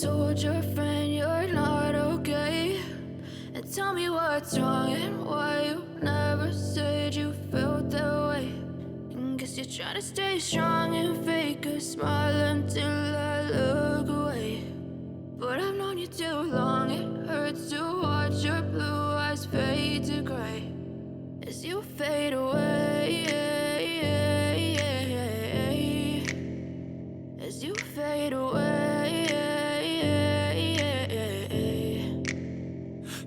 told your friend you're not okay? And tell me what's wrong and why you never said you felt that way. And guess you're trying to stay strong and fake a smile until I look away. But I've known you too long, it hurts to watch your blue eyes fade to gray as you fade away, as you fade away.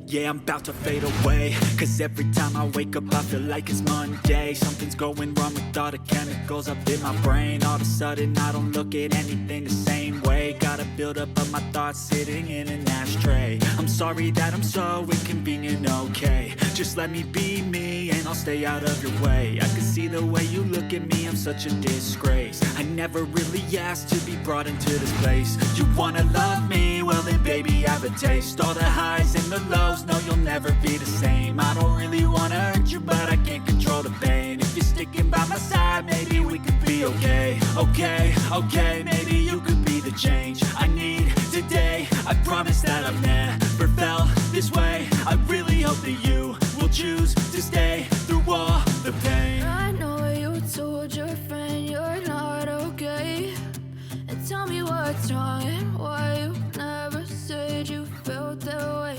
Yeah, I'm about to fade away, cause every time I wake up I feel like it's Monday. Something's going wrong with all the chemicals up in my brain. All of a sudden I don't look at anything the same way. Gotta build up of my thoughts sitting in an ashtray. I'm sorry that I'm so inconvenient, okay? Just let me be me and I'll stay out of your way. I can see the way you look at me, I'm such a disgrace. I never really asked to be brought into this place. You wanna love me? Well then baby, have a taste. All the highs and the lows, no, you'll never be the same. I don't really wanna hurt you, but I can't control the pain. If you're sticking by my side, maybe we could be okay. Okay, maybe you could be the change I need today. I promise that I've never felt this way. I really hope that you will choose to stay through all the pain. I know you told your friend you're not okay. And tell me what's wrong and why you never said you felt that way.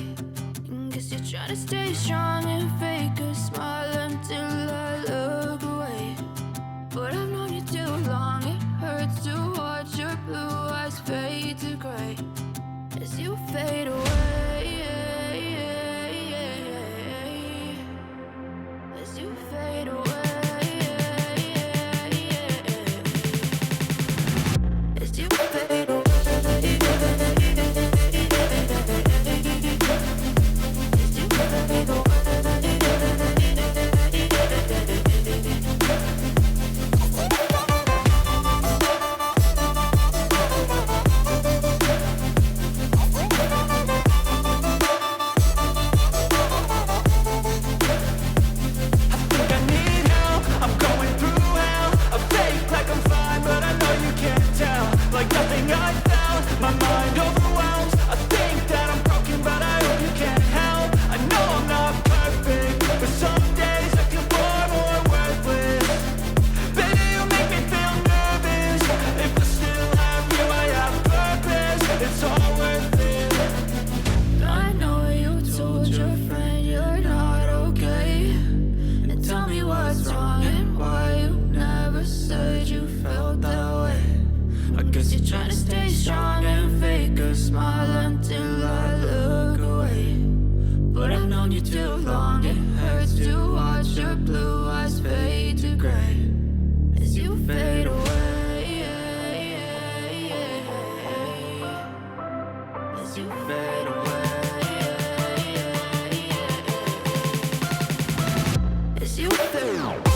Guess you're trying to stay strong and fake a smile until I look away. But I've known you too long, it hurts to watch your blue eyes fade to gray as you fade away, as you fade away, as you fade away. As you fade away.